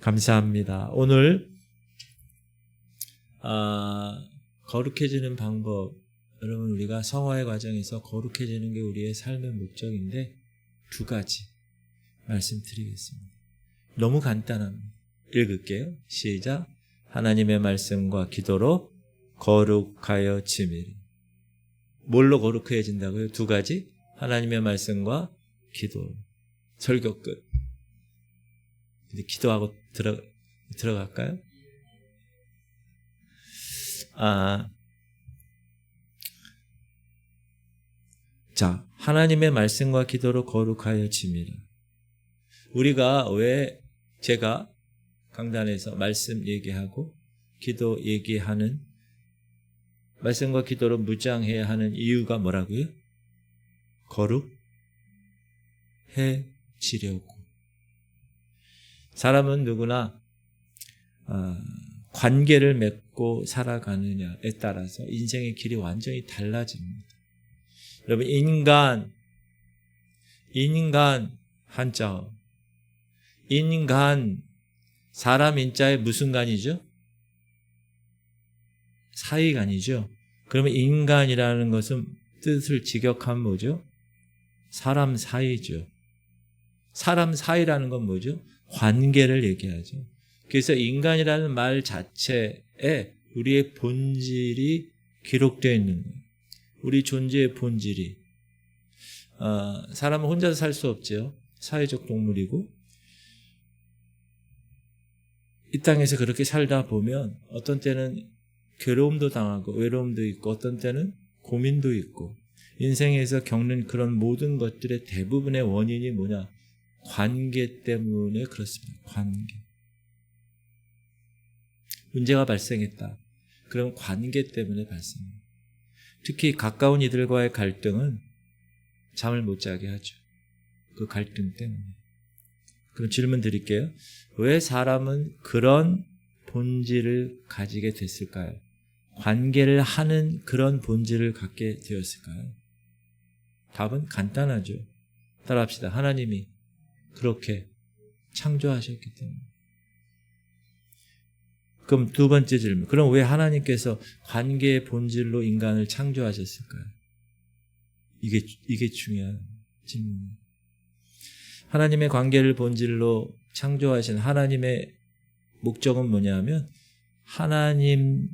감사합니다. 오늘 거룩해지는 방법, 여러분 우리가 성화의 과정에서 거룩해지는 게 우리의 삶의 목적인데 두 가지 말씀드리겠습니다. 너무 간단합니다. 읽을게요. 시작. 하나님의 말씀과 기도로 거룩하여 지미리. 뭘로 거룩해진다고요? 두 가지. 하나님의 말씀과 기도. 설교 끝. 이제 기도하고 들어갈까요? 자, 하나님의 말씀과 기도로 거룩하여 지미라. 우리가 왜 제가 강단에서 말씀 얘기하고 기도 얘기하는, 말씀과 기도로 무장해야 하는 이유가 뭐라고요? 거룩해지려고. 사람은 누구나 관계를 맺고 살아가느냐에 따라서 인생의 길이 완전히 달라집니다. 여러분, 인간 한자어, 인간, 사람 인자에 무슨 간이죠? 사이간이죠. 그러면 인간이라는 것은 뜻을 직역하면 뭐죠? 사람 사이죠. 사람 사이라는 건 뭐죠? 관계를 얘기하죠. 그래서 인간이라는 말 자체에 우리의 본질이 기록되어 있는 거예요. 우리 존재의 본질이. 사람은 혼자서 살 수 없죠. 사회적 동물이고, 이 땅에서 그렇게 살다 보면 어떤 때는 괴로움도 당하고 외로움도 있고 어떤 때는 고민도 있고, 인생에서 겪는 그런 모든 것들의 대부분의 원인이 뭐냐? 관계 때문에 그렇습니다. 관계. 문제가 발생했다. 그럼 관계 때문에 발생합니다. 특히 가까운 이들과의 갈등은 잠을 못 자게 하죠. 그 갈등 때문에. 그럼 질문 드릴게요. 왜 사람은 그런 본질을 가지게 됐을까요? 관계를 하는 그런 본질을 갖게 되었을까요? 답은 간단하죠. 따라합시다. 하나님이 그렇게 창조하셨기 때문에. 그럼 두 번째 질문. 그럼 왜 하나님께서 관계의 본질로 인간을 창조하셨을까요? 이게 중요한 질문입니다. 하나님의 관계를 본질로 창조하신 하나님의 목적은 뭐냐면 하나님과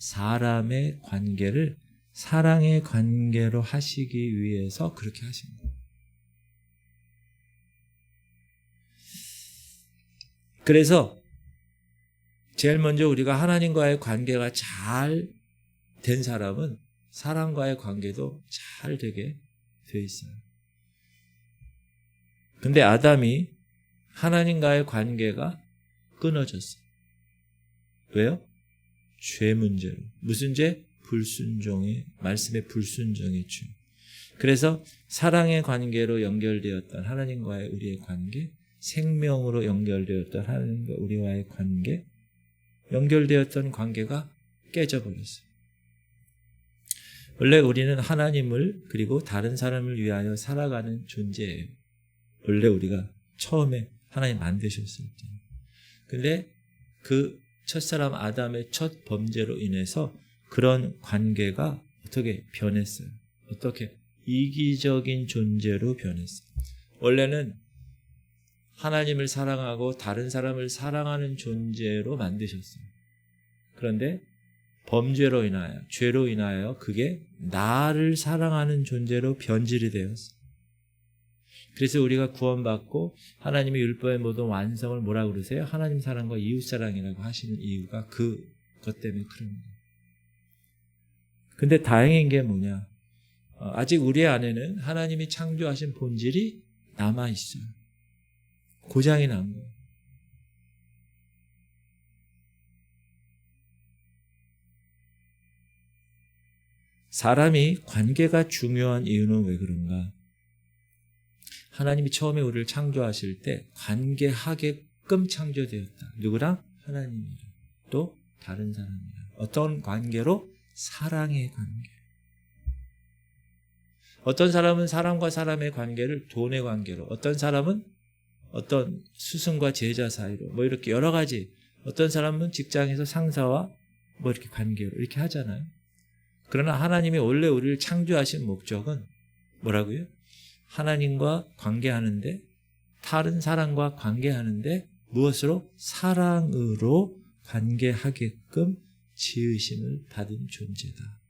사람의 관계를 사랑의 관계로 하시기 위해서 그렇게 하신 거예요. 그래서 제일 먼저 우리가 하나님과의 관계가 잘 된 사람은 사람과의 관계도 잘 되게 돼 있어요. 근데 아담이 하나님과의 관계가 끊어졌어요. 왜요? 죄 문제로. 무슨 죄? 불순종의, 말씀의 불순종의 죄. 그래서 사랑의 관계로 연결되었던 하나님과의 우리의 관계, 생명으로 연결되었던 하나님과 우리와의 관계, 연결되었던 관계가 깨져버렸어요. 원래 우리는 하나님을 그리고 다른 사람을 위하여 살아가는 존재예요. 원래 우리가 처음에 하나님 만드셨을 때. 근데 그 첫사람 아담의 첫 범죄로 인해서 그런 관계가 어떻게 변했어요? 어떻게? 이기적인 존재로 변했어요. 원래는 하나님을 사랑하고 다른 사람을 사랑하는 존재로 만드셨어요. 그런데 범죄로 인하여, 죄로 인하여 그게 나를 사랑하는 존재로 변질이 되었어요. 그래서 우리가 구원받고 하나님의 율법의 모든 완성을 뭐라고 그러세요? 하나님 사랑과 이웃 사랑이라고 하시는 이유가 그것 때문에 그런 거예요. 근데 다행인 게 뭐냐? 아직 우리 안에는 하나님이 창조하신 본질이 남아있어요. 고장이 난 거예요. 사람이 관계가 중요한 이유는 왜 그런가? 하나님이 처음에 우리를 창조하실 때 관계하게끔 창조되었다. 누구랑? 하나님이랑. 또 다른 사람이랑. 어떤 관계로? 사랑의 관계. 어떤 사람은 사람과 사람의 관계를 돈의 관계로, 어떤 사람은 어떤 스승과 제자 사이로 뭐 이렇게 여러 가지, 어떤 사람은 직장에서 상사와 뭐 이렇게 관계로 이렇게 하잖아요. 그러나 하나님이 원래 우리를 창조하신 목적은 뭐라고요? 하나님과 관계하는데, 다른 사람과 관계하는데 무엇으로? 사랑으로 관계하게끔 지으심을 받은 존재다.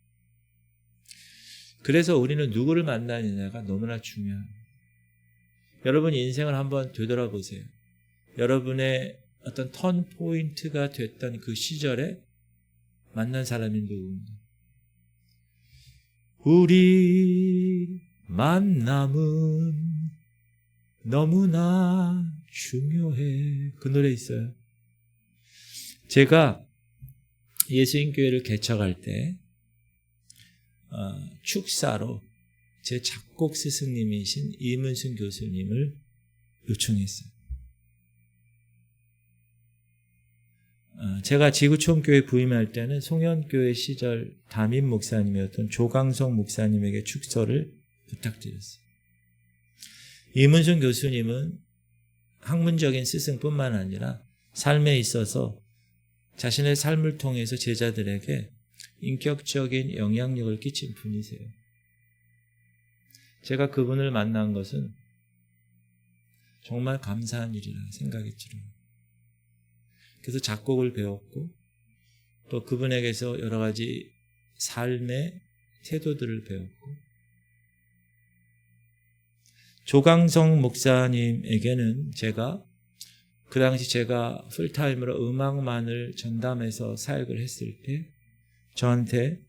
그래서 우리는 누구를 만나느냐가 너무나 중요합니다. 여러분 인생을 한번 되돌아보세요. 여러분의 어떤 턴 포인트가 됐던 그 시절에 만난 사람이 누구인가? 우리 만남은 너무나 중요해. 그 노래 있어요. 제가 예수인교회를 개척할 때 축사로 제 작곡 스승님이신 이문순 교수님을 요청했어요. 제가 지구촌교회 부임할 때는 송현교회 시절 담임 목사님이었던 조강성 목사님에게 축서를 부탁드렸어요. 이문순 교수님은 학문적인 스승뿐만 아니라 삶에 있어서 자신의 삶을 통해서 제자들에게 인격적인 영향력을 끼친 분이세요. 제가 그분을 만난 것은 정말 감사한 일이라 생각이 들어요. 그래서 작곡을 배웠고 또 그분에게서 여러 가지 삶의 태도들을 배웠고, 조강성 목사님에게는 제가 그 당시 제가 풀타임으로 음악만을 전담해서 사역을 했을 때 저한테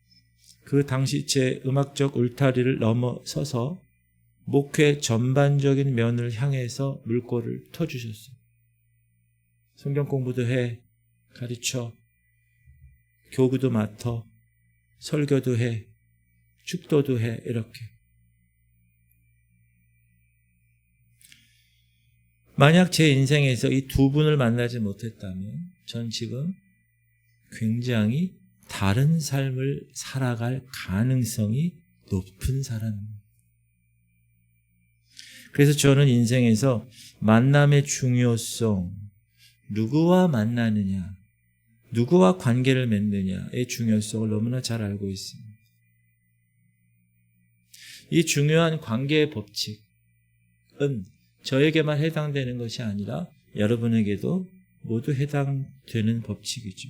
그 당시 제 음악적 울타리를 넘어서서 목회 전반적인 면을 향해서 물꼬를 터주셨어요. 성경 공부도 해, 가르쳐, 교구도 맡아, 설교도 해, 축도도 해, 이렇게. 만약 제 인생에서 이 두 분을 만나지 못했다면 전 지금 굉장히 다른 삶을 살아갈 가능성이 높은 사람입니다. 그래서 저는 인생에서 만남의 중요성, 누구와 만나느냐, 누구와 관계를 맺느냐의 중요성을 너무나 잘 알고 있습니다. 이 중요한 관계의 법칙은 저에게만 해당되는 것이 아니라 여러분에게도 모두 해당되는 법칙이죠.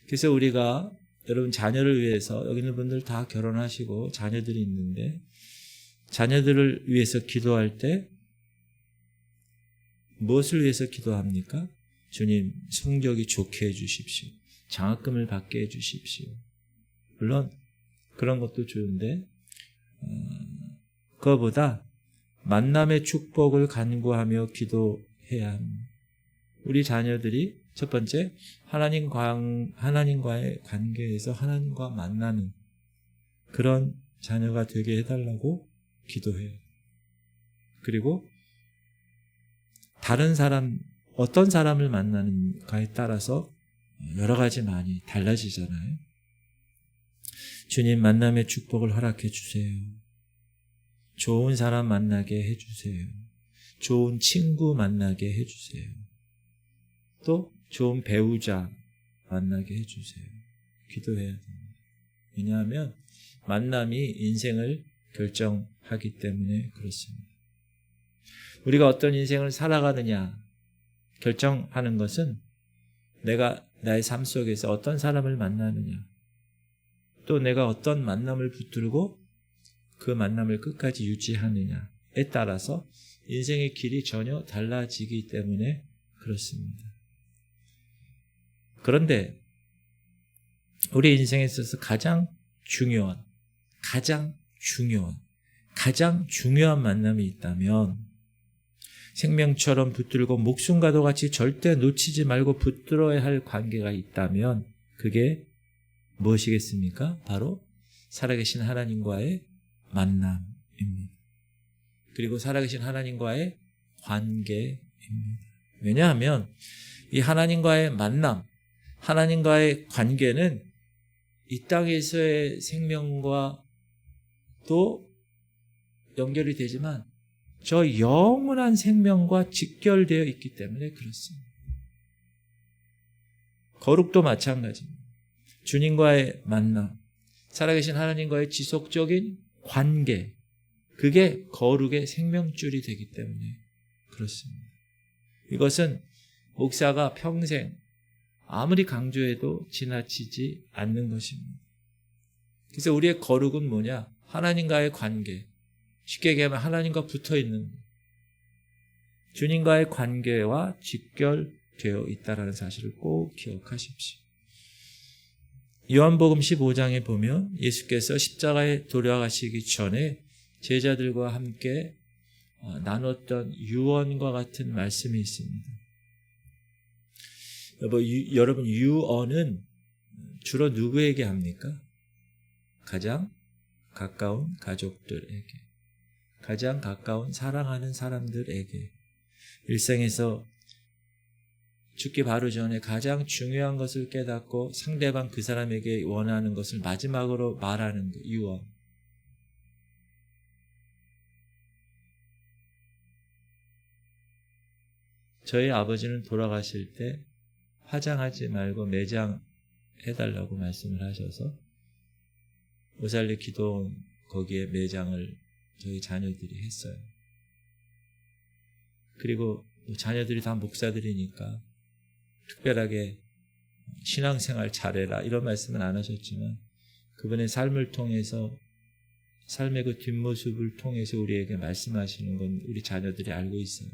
그래서 우리가 여러분 자녀를 위해서, 여기 있는 분들 다 결혼하시고 자녀들이 있는데 자녀들을 위해서 기도할 때 무엇을 위해서 기도합니까? 주님, 성적이 좋게 해주십시오. 장학금을 받게 해주십시오. 물론 그런 것도 좋은데 그거보다 만남의 축복을 간구하며 기도해야 합니다. 우리 자녀들이 첫 번째 하나님과의 관계에서 하나님과 만나는 그런 자녀가 되게 해달라고 기도해요. 그리고 다른 사람, 어떤 사람을 만나는가에 따라서 여러 가지 많이 달라지잖아요. 주님, 만남의 축복을 허락해 주세요. 좋은 사람 만나게 해주세요. 좋은 친구 만나게 해주세요. 또 좋은 배우자 만나게 해주세요. 기도해야 됩니다. 왜냐하면 만남이 인생을 결정하기 때문에 그렇습니다. 우리가 어떤 인생을 살아가느냐 결정하는 것은 내가 나의 삶 속에서 어떤 사람을 만나느냐, 또 내가 어떤 만남을 붙들고 그 만남을 끝까지 유지하느냐에 따라서 인생의 길이 전혀 달라지기 때문에 그렇습니다. 그런데 우리 인생에 있어서 가장 중요한 만남이 있다면, 생명처럼 붙들고 목숨과도 같이 절대 놓치지 말고 붙들어야 할 관계가 있다면 그게 무엇이겠습니까? 바로 살아계신 하나님과의 만남입니다. 그리고 살아계신 하나님과의 관계입니다. 왜냐하면 이 하나님과의 만남, 하나님과의 관계는 이 땅에서의 생명과 또 연결이 되지만 저 영원한 생명과 직결되어 있기 때문에 그렇습니다. 거룩도 마찬가지입니다. 주님과의 만남, 살아계신 하나님과의 지속적인 관계, 그게 거룩의 생명줄이 되기 때문에 그렇습니다. 이것은 목사가 평생 아무리 강조해도 지나치지 않는 것입니다. 그래서 우리의 거룩은 뭐냐? 하나님과의 관계, 쉽게 얘기하면 하나님과 붙어있는, 주님과의 관계와 직결되어 있다는 사실을 꼭 기억하십시오. 요한복음 15장에 보면 예수께서 십자가에 돌아가시기 전에 제자들과 함께 나눴던 유언과 같은 말씀이 있습니다. 여러분, 유언은 주로 누구에게 합니까? 가장 가까운 가족들에게, 가장 가까운 사랑하는 사람들에게, 일생에서 죽기 바로 전에 가장 중요한 것을 깨닫고 상대방 그 사람에게 원하는 것을 마지막으로 말하는 것, 유언. 저희 아버지는 돌아가실 때 화장하지 말고 매장해달라고 말씀을 하셔서 오살리 기도원 거기에 매장을 저희 자녀들이 했어요. 그리고 자녀들이 다 목사들이니까 특별하게 신앙생활 잘해라 이런 말씀은 안 하셨지만 그분의 삶을 통해서, 삶의 그 뒷모습을 통해서 우리에게 말씀하시는 건 우리 자녀들이 알고 있어요.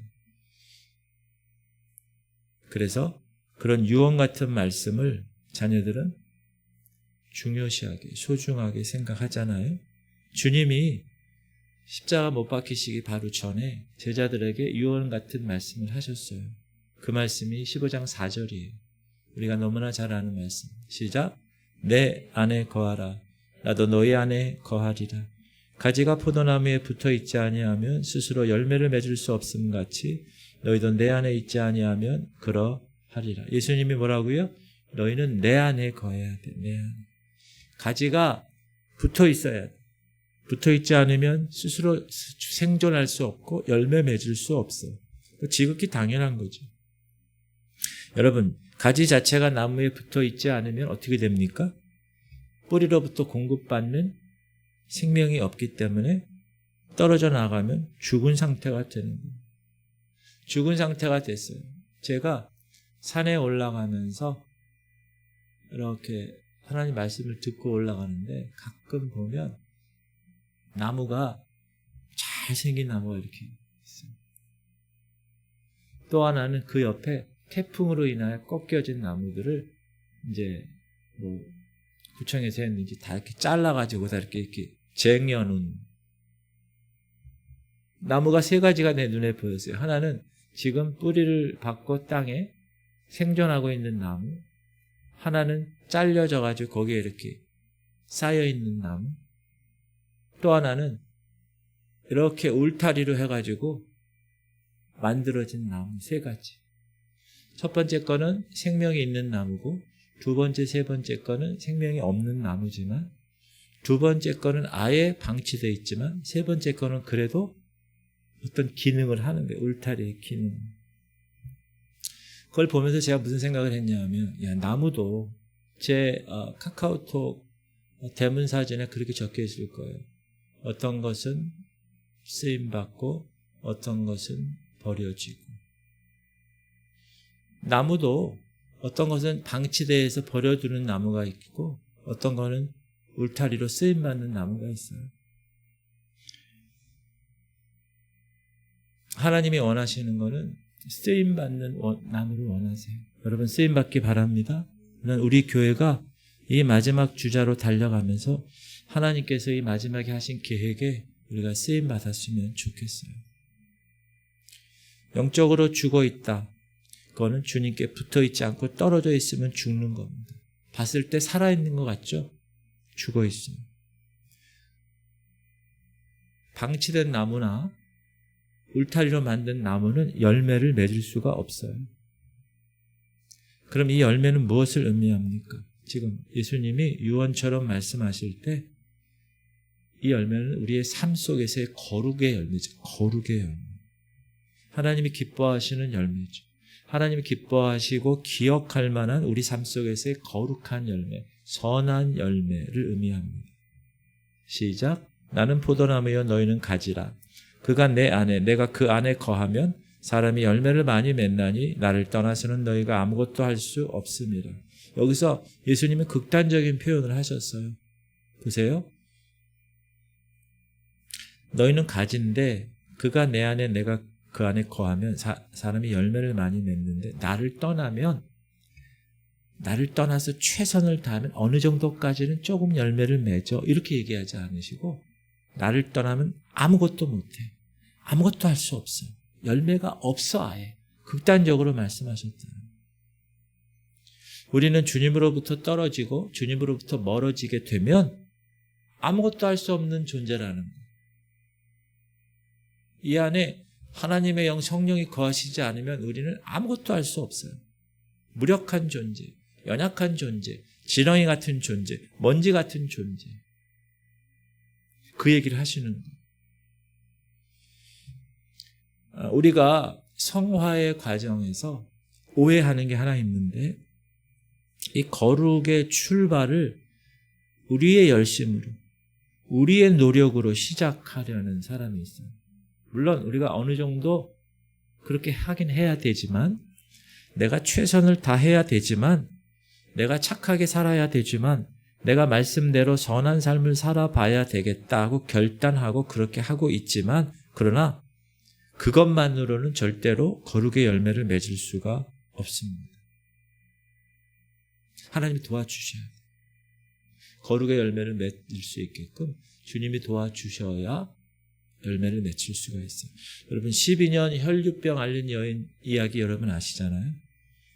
그래서 그런 유언 같은 말씀을 자녀들은 중요시하게, 소중하게 생각하잖아요. 주님이 십자가 못 박히시기 바로 전에 제자들에게 유언 같은 말씀을 하셨어요. 그 말씀이 15장 4절이에요. 우리가 너무나 잘 아는 말씀. 시작. 내 안에 거하라. 나도 너희 안에 거하리라. 가지가 포도나무에 붙어 있지 아니하면 스스로 열매를 맺을 수 없음 같이 너희도 내 안에 있지 아니하면 그러하리라. 예수님이 뭐라고요? 너희는 내 안에 거해야 돼. 내 안에. 가지가 붙어 있어야 돼. 붙어 있지 않으면 스스로 생존할 수 없고 열매 맺을 수 없어. 지극히 당연한 거죠. 여러분, 가지 자체가 나무에 붙어 있지 않으면 어떻게 됩니까? 뿌리로부터 공급받는 생명이 없기 때문에 떨어져 나가면 죽은 상태가 되는 거예요. 죽은 상태가 됐어요. 제가 산에 올라가면서 이렇게 하나님 말씀을 듣고 올라가는데 가끔 보면 나무가 잘생긴 나무가 이렇게 있어요. 또 하나는 그 옆에 태풍으로 인하여 꺾여진 나무들을 이제 구청에서 했는지 다 이렇게 잘라가지고 다 이렇게 쟁여놓은 나무가 세 가지가 내 눈에 보였어요. 하나는 지금 뿌리를 받고 땅에 생존하고 있는 나무, 하나는 잘려져가지고 거기에 이렇게 쌓여있는 나무, 또 하나는 이렇게 울타리로 해가지고 만들어진 나무, 세 가지. 첫 번째 거는 생명이 있는 나무고, 두 번째, 세 번째 거는 생명이 없는 나무지만, 두 번째 거는 아예 방치되어 있지만, 세 번째 거는 그래도 어떤 기능을 하는 거예요. 울타리의 기능. 그걸 보면서 제가 무슨 생각을 했냐면, 야, 나무도 제 카카오톡 대문 사진에 그렇게 적혀 있을 거예요. 어떤 것은 쓰임받고 어떤 것은 버려지고. 나무도 어떤 것은 방치대에서 버려두는 나무가 있고 어떤 거는 울타리로 쓰임받는 나무가 있어요. 하나님이 원하시는 거는 쓰임받는 나무를 원하세요. 여러분, 쓰임받기 바랍니다. 우리 교회가 이 마지막 주자로 달려가면서 하나님께서 이 마지막에 하신 계획에 우리가 쓰임받았으면 좋겠어요. 영적으로 죽어있다. 그거는 주님께 붙어있지 않고 떨어져 있으면 죽는 겁니다. 봤을 때 살아있는 것 같죠? 죽어있어요. 방치된 나무나 울타리로 만든 나무는 열매를 맺을 수가 없어요. 그럼 이 열매는 무엇을 의미합니까? 지금 예수님이 유언처럼 말씀하실 때 이 열매는 우리의 삶 속에서의 거룩의 열매죠. 거룩의 열매. 하나님이 기뻐하시는 열매죠. 하나님이 기뻐하시고 기억할 만한 우리 삶 속에서의 거룩한 열매, 선한 열매를 의미합니다. 시작. 나는 포도나무여 너희는 가지라. 그가 내 안에 내가 그 안에 거하면 사람이 열매를 많이 맺나니 나를 떠나서는 너희가 아무것도 할 수 없음이라. 여기서 예수님은 극단적인 표현을 하셨어요. 보세요. 너희는 가지인데 그가 내 안에 내가 그 안에 거하면 사람이 열매를 많이 맺는데 나를 떠나서 최선을 다하면 어느 정도까지는 조금 열매를 맺어 이렇게 얘기하지 않으시고 나를 떠나면 아무것도 못해. 아무것도 할 수 없어. 열매가 없어 아예. 극단적으로 말씀하셨잖아요. 우리는 주님으로부터 떨어지고 주님으로부터 멀어지게 되면 아무것도 할 수 없는 존재라는 거예요. 이 안에 하나님의 영 성령이 거하시지 않으면 우리는 아무것도 할 수 없어요. 무력한 존재, 연약한 존재, 지렁이 같은 존재, 먼지 같은 존재. 그 얘기를 하시는 거예요. 우리가 성화의 과정에서 오해하는 게 하나 있는데 이 거룩의 출발을 우리의 열심으로, 우리의 노력으로 시작하려는 사람이 있어요. 물론 우리가 어느 정도 그렇게 하긴 해야 되지만 내가 최선을 다해야 되지만 내가 착하게 살아야 되지만 내가 말씀대로 선한 삶을 살아봐야 되겠다 하고 결단하고 그렇게 하고 있지만 그러나 그것만으로는 절대로 거룩의 열매를 맺을 수가 없습니다. 하나님이 도와주셔야 돼요. 거룩의 열매를 맺을 수 있게끔 주님이 도와주셔야 열매를 맺을 수가 있어요. 여러분 12년 혈류병 앓는 여인 이야기 여러분 아시잖아요.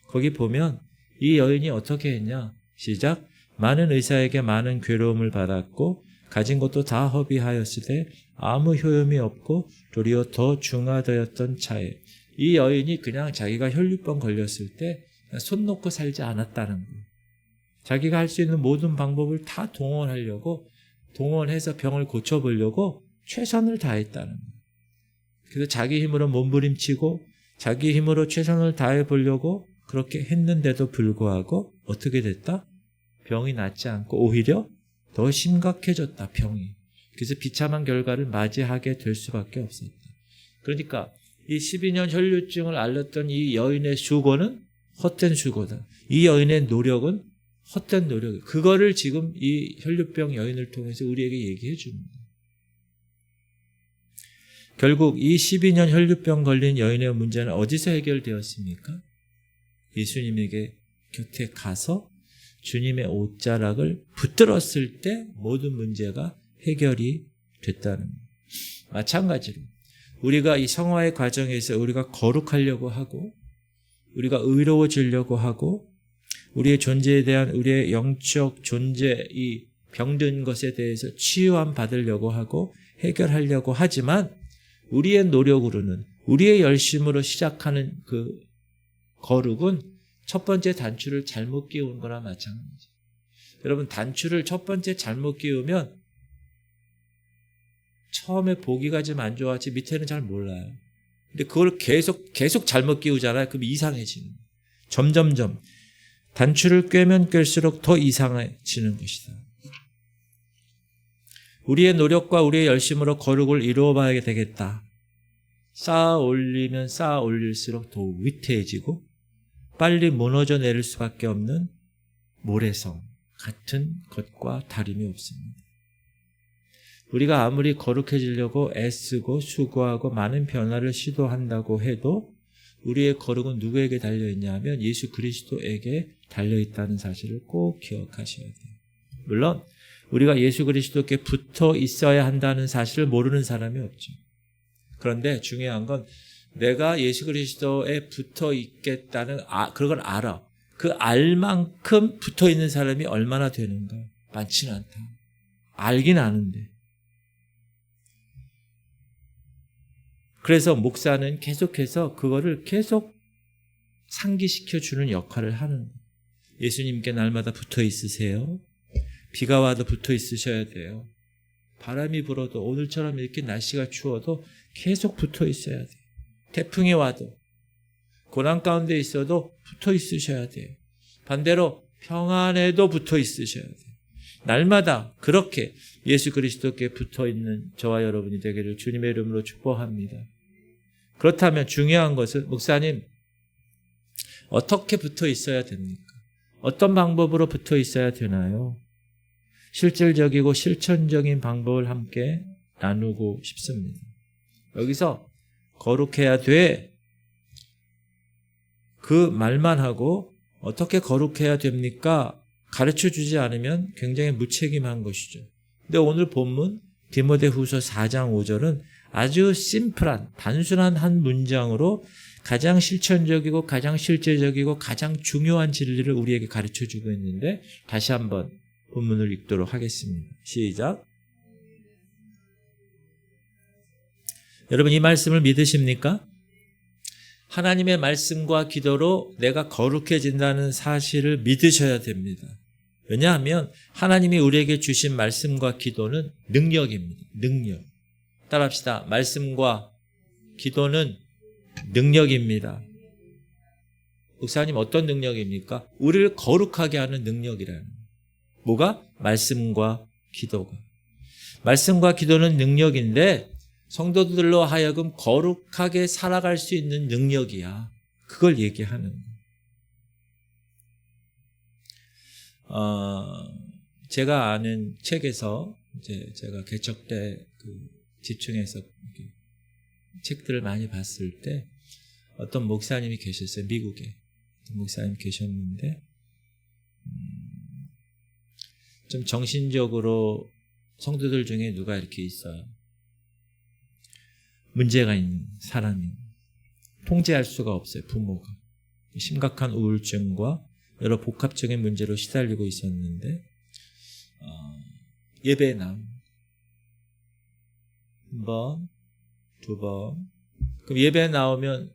거기 보면 이 여인이 어떻게 했냐. 시작. 많은 의사에게 많은 괴로움을 받았고 가진 것도 다 허비하였으되 아무 효용이 없고 도리어 더 중하되었던 차에 이 여인이 그냥 자기가 혈류병 걸렸을 때 손 놓고 살지 않았다는 거예요. 자기가 할 수 있는 모든 방법을 다 동원해서 병을 고쳐보려고 최선을 다했다는 거예요. 그래서 자기 힘으로 몸부림치고 자기 힘으로 최선을 다해보려고 그렇게 했는데도 불구하고 어떻게 됐다? 병이 낫지 않고 오히려 더 심각해졌다, 병이. 그래서 비참한 결과를 맞이하게 될 수밖에 없었다. 그러니까 이 12년 혈류증을 앓았던 이 여인의 수고는 헛된 수고다. 이 여인의 노력은 헛된 노력. 그거를 지금 이 혈류병 여인을 통해서 우리에게 얘기해 줍니다. 결국 이 12년 혈류병 걸린 여인의 문제는 어디서 해결되었습니까? 예수님에게 곁에 가서 주님의 옷자락을 붙들었을 때 모든 문제가 해결이 됐다는 거예요. 마찬가지로 우리가 이 성화의 과정에서 우리가 거룩하려고 하고 우리가 의로워지려고 하고 우리의 존재에 대한 우리의 영적 존재 이 병든 것에 대해서 치유함 받으려고 하고 해결하려고 하지만 우리의 노력으로는 우리의 열심으로 시작하는 그 거룩은 첫 번째 단추를 잘못 끼운 거나 마찬가지죠. 여러분 단추를 첫 번째 잘못 끼우면 처음에 보기가 좀 안 좋았지 밑에는 잘 몰라요. 근데 그걸 계속 잘못 끼우잖아요. 그럼 이상해지는 거예요. 점점점 단추를 꿰면 꿰을수록 더 이상해지는 것이다. 우리의 노력과 우리의 열심으로 거룩을 이루어 봐야 되겠다. 쌓아 올리면 쌓아 올릴수록 더 위태해지고 빨리 무너져 내릴 수밖에 없는 모래성 같은 것과 다름이 없습니다. 우리가 아무리 거룩해지려고 애쓰고 수고하고 많은 변화를 시도한다고 해도 우리의 거룩은 누구에게 달려있냐 하면 예수 그리스도에게 달려있다는 사실을 꼭 기억하셔야 돼요. 물론 우리가 예수 그리스도께 붙어 있어야 한다는 사실을 모르는 사람이 없죠. 그런데 중요한 건 내가 예수 그리스도에 붙어 있겠다는 그걸 알아. 그 알만큼 붙어 있는 사람이 얼마나 되는가? 많지는 않다. 알긴 아는데. 그래서 목사는 계속해서 그거를 계속 상기시켜주는 역할을 하는 거예요. 예수님께 날마다 붙어 있으세요. 비가 와도 붙어 있으셔야 돼요. 바람이 불어도 오늘처럼 이렇게 날씨가 추워도 계속 붙어 있어야 돼요. 태풍이 와도 고난 가운데 있어도 붙어 있으셔야 돼요. 반대로 평안에도 붙어 있으셔야 돼요. 날마다 그렇게 예수 그리스도께 붙어 있는 저와 여러분이 되기를 주님의 이름으로 축복합니다. 그렇다면 중요한 것은 목사님 어떻게 붙어 있어야 됩니까? 어떤 방법으로 붙어 있어야 되나요? 실질적이고 실천적인 방법을 함께 나누고 싶습니다. 여기서 거룩해야 돼. 그 말만 하고 어떻게 거룩해야 됩니까? 가르쳐 주지 않으면 굉장히 무책임한 것이죠. 근데 오늘 본문 디모데후서 4장 5절은 아주 심플한 단순한 한 문장으로 가장 실천적이고 가장 실제적이고 가장 중요한 진리를 우리에게 가르쳐 주고 있는데 다시 한번 본문을 읽도록 하겠습니다. 시작. 여러분 이 말씀을 믿으십니까? 하나님의 말씀과 기도로 내가 거룩해진다는 사실을 믿으셔야 됩니다. 왜냐하면 하나님이 우리에게 주신 말씀과 기도는 능력입니다. 능력. 따라합시다. 말씀과 기도는 능력입니다. 목사님 어떤 능력입니까? 우리를 거룩하게 하는 능력이라는. 뭐가? 말씀과 기도가. 말씀과 기도는 능력인데 성도들로 하여금 거룩하게 살아갈 수 있는 능력이야. 그걸 얘기하는 거예요. 제가 아는 책에서 이제 제가 개척 때 집중해서 책들을 많이 봤을 때 어떤 목사님이 계셨어요. 미국에 목사님 계셨는데 좀 정신적으로 성도들 중에 누가 이렇게 있어요. 문제가 있는 사람이 통제할 수가 없어요. 부모가 심각한 우울증과 여러 복합적인 문제로 시달리고 있었는데 예배에 나온 한 번, 두 번. 그럼 예배에 나오면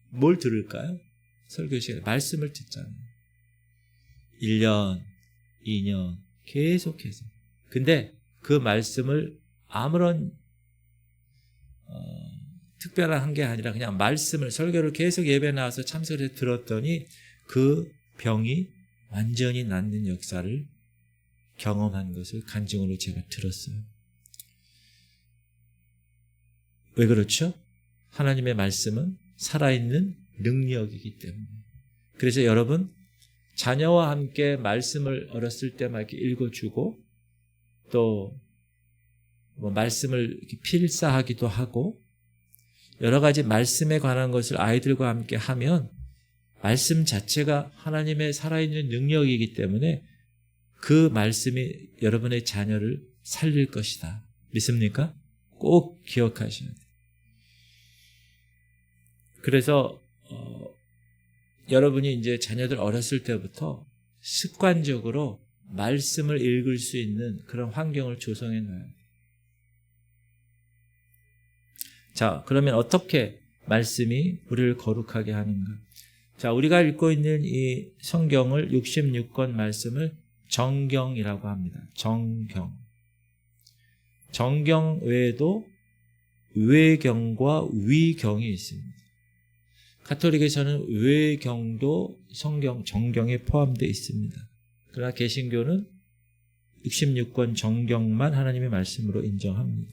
뭘 들을까요? 설교 시간에 말씀을 듣잖아요. 1년, 2년 계속해서. 근데 그 말씀을 아무런 특별한 게 아니라 그냥 말씀을 설교를 계속 예배에 나와서 참석해서 들었더니 그 병이 완전히 낫는 역사를 경험한 것을 간증으로 제가 들었어요. 왜 그렇죠? 하나님의 말씀은 살아있는 능력이기 때문에. 그래서 여러분 자녀와 함께 말씀을 어렸을 때만 이렇게 읽어주고 또 말씀을 이렇게 필사하기도 하고 여러 가지 말씀에 관한 것을 아이들과 함께 하면 말씀 자체가 하나님의 살아있는 능력이기 때문에 그 말씀이 여러분의 자녀를 살릴 것이다. 믿습니까? 꼭 기억하셔야 돼요. 그래서 여러분이 이제 자녀들 어렸을 때부터 습관적으로 말씀을 읽을 수 있는 그런 환경을 조성해 놔야 돼요. 자, 그러면 어떻게 말씀이 우리를 거룩하게 하는가? 자, 우리가 읽고 있는 이 성경을 66권 말씀을 정경이라고 합니다. 정경. 정경 외에도 외경과 위경이 있습니다. 가톨릭에서는 외경도 성경, 정경에 포함되어 있습니다. 그러나 개신교는 66권 정경만 하나님의 말씀으로 인정합니다.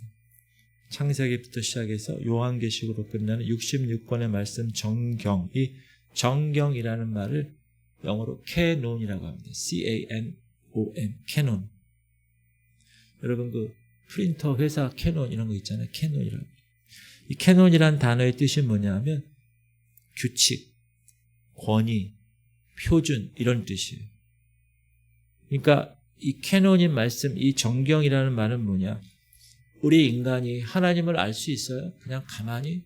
창세기부터 시작해서 요한계시록으로 끝나는 66권의 말씀 정경, 이 정경이라는 말을 영어로 캐논이라고 합니다. C-A-N-O-N, 캐논. 여러분 그 프린터 회사 캐논 이런 거 있잖아요. 캐논이라고. 이 캐논이라는 단어의 뜻이 뭐냐면 규칙, 권위, 표준 이런 뜻이에요. 그러니까 이 캐논인 말씀, 이 정경이라는 말은 뭐냐? 우리 인간이 하나님을 알 수 있어요? 그냥 가만히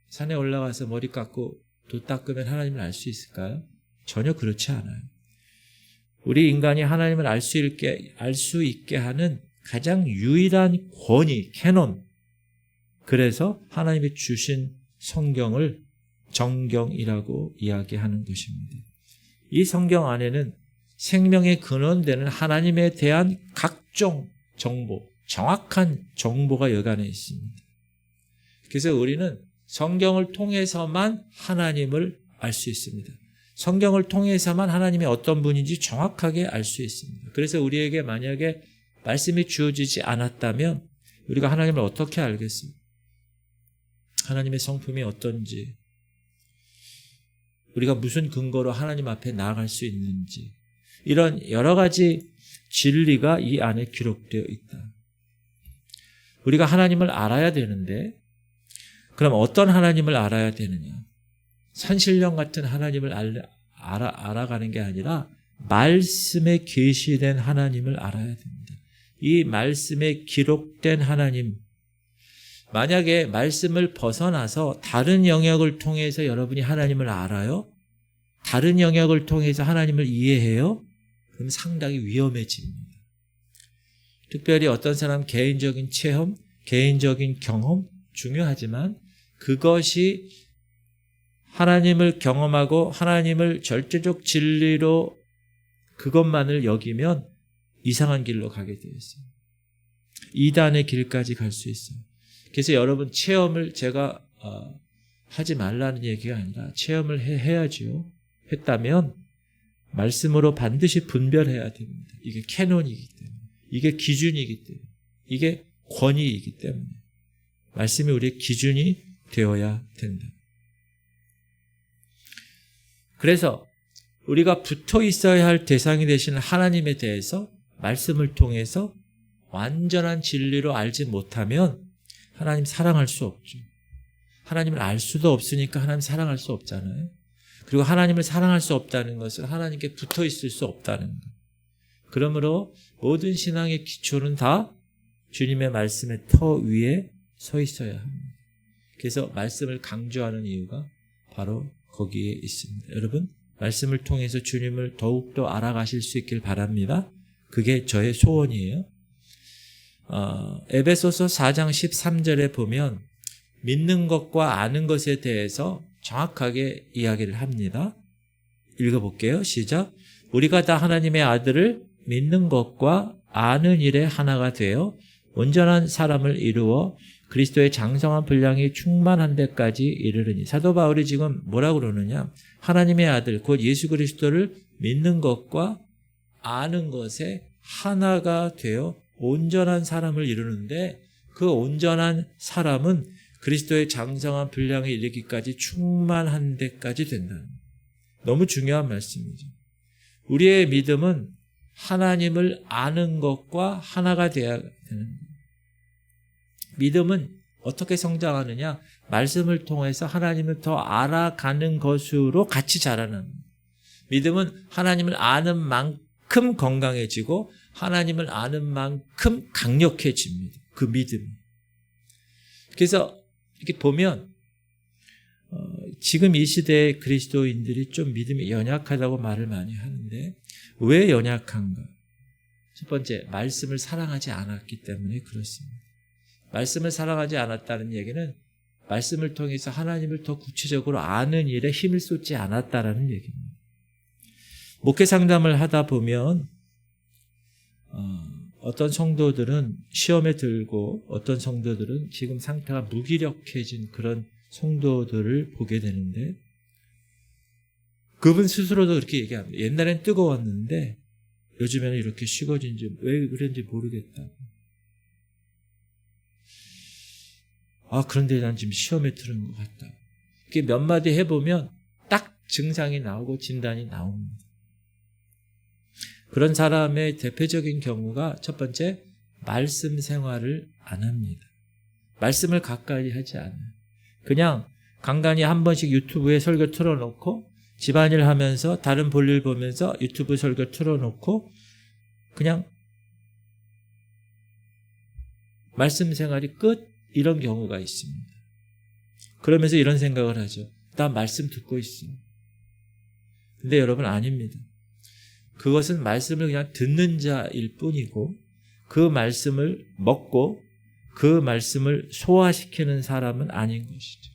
산에 올라가서 머리 깎고 도 닦으면 하나님을 알 수 있을까요? 전혀 그렇지 않아요. 우리 인간이 하나님을 알 수 있게 하는 가장 유일한 권위, 캐논. 그래서 하나님이 주신 성경을 정경이라고 이야기하는 것입니다. 이 성경 안에는 생명의 근원되는 하나님에 대한 각종 정보, 정확한 정보가 여간에 있습니다. 그래서 우리는 성경을 통해서만 하나님을 알 수 있습니다. 성경을 통해서만 하나님이 어떤 분인지 정확하게 알 수 있습니다. 그래서 우리에게 만약에 말씀이 주어지지 않았다면 우리가 하나님을 어떻게 알겠어요? 하나님의 성품이 어떤지, 우리가 무슨 근거로 하나님 앞에 나아갈 수 있는지, 이런 여러 가지 진리가 이 안에 기록되어 있다. 우리가 하나님을 알아야 되는데, 그럼 어떤 하나님을 알아야 되느냐? 산신령 같은 하나님을 알아가는 게 아니라 말씀에 계시된 하나님을 알아야 됩니다. 이 말씀에 기록된 하나님, 만약에 말씀을 벗어나서 다른 영역을 통해서 여러분이 하나님을 알아요? 다른 영역을 통해서 하나님을 이해해요? 그럼 상당히 위험해집니다. 특별히 어떤 사람 개인적인 체험, 개인적인 경험 중요하지만 그것이 하나님을 경험하고 하나님을 절대적 진리로 그것만을 여기면 이상한 길로 가게 되어 있어요. 이단의 길까지 갈 수 있어요. 그래서 여러분 체험을 제가 하지 말라는 얘기가 아니라 체험을 해야죠. 했다면 말씀으로 반드시 분별해야 됩니다. 이게 캐논이기 때문에, 이게 기준이기 때문에, 이게 권위이기 때문에 말씀이 우리의 기준이 되어야 된다. 그래서 우리가 붙어 있어야 할 대상이 되시는 하나님에 대해서 말씀을 통해서 완전한 진리로 알지 못하면 하나님 사랑할 수 없죠. 하나님을 알 수도 없으니까 하나님 사랑할 수 없잖아요. 그리고 하나님을 사랑할 수 없다는 것은 하나님께 붙어 있을 수 없다는 것. 그러므로 모든 신앙의 기초는 다 주님의 말씀의 터 위에 서 있어야 합니다. 그래서 말씀을 강조하는 이유가 바로 거기에 있습니다. 여러분, 말씀을 통해서 주님을 더욱더 알아가실 수 있길 바랍니다. 그게 저의 소원이에요. 에베소서 4장 13절에 보면 믿는 것과 아는 것에 대해서 정확하게 이야기를 합니다. 읽어볼게요. 시작. 우리가 다 하나님의 아들을 믿는 것과 아는 일에 하나가 되어 온전한 사람을 이루어 그리스도의 장성한 분량이 충만한 데까지 이르르니. 사도 바울이 지금 뭐라고 그러느냐? 하나님의 아들 곧 예수 그리스도를 믿는 것과 아는 것에 하나가 되어 온전한 사람을 이루는데, 그 온전한 사람은 그리스도의 장성한 분량에 이르기까지 충만한 데까지 된다. 너무 중요한 말씀이죠. 우리의 믿음은 하나님을 아는 것과 하나가 되어야 되는 거예요. 믿음은 어떻게 성장하느냐? 말씀을 통해서 하나님을 더 알아가는 것으로 같이 자라는. 믿음은 하나님을 아는 만큼 건강해지고 하나님을 아는 만큼 강력해집니다. 그 믿음이. 그래서 이렇게 보면 지금 이 시대의 그리스도인들이 좀 믿음이 연약하다고 말을 많이 하는데, 왜 연약한가? 첫 번째, 말씀을 사랑하지 않았기 때문에 그렇습니다. 말씀을 사랑하지 않았다는 얘기는 말씀을 통해서 하나님을 더 구체적으로 아는 일에 힘을 쏟지 않았다라는 얘기입니다. 목회 상담을 하다 보면 어떤 성도들은 시험에 들고 어떤 성도들은 지금 상태가 무기력해진 그런 성도들을 보게 되는데, 그분 스스로도 그렇게 얘기합니다. 옛날엔 뜨거웠는데 요즘에는 이렇게 식어진지 왜 그런지 모르겠다. 그런데 난 지금 시험에 들은 것 같다. 이렇게 몇 마디 해보면 딱 증상이 나오고 진단이 나옵니다. 그런 사람의 대표적인 경우가 첫 번째, 말씀 생활을 안 합니다. 말씀을 가까이 하지 않아요. 그냥 간간히 한 번씩 유튜브에 설교 틀어놓고 집안일 하면서 다른 볼일 보면서 유튜브 설교 틀어놓고 그냥 말씀 생활이 끝, 이런 경우가 있습니다. 그러면서 이런 생각을 하죠. 나 말씀 듣고 있어. 근데 여러분, 아닙니다. 그것은 말씀을 그냥 듣는 자일 뿐이고, 그 말씀을 먹고 그 말씀을 소화시키는 사람은 아닌 것이죠.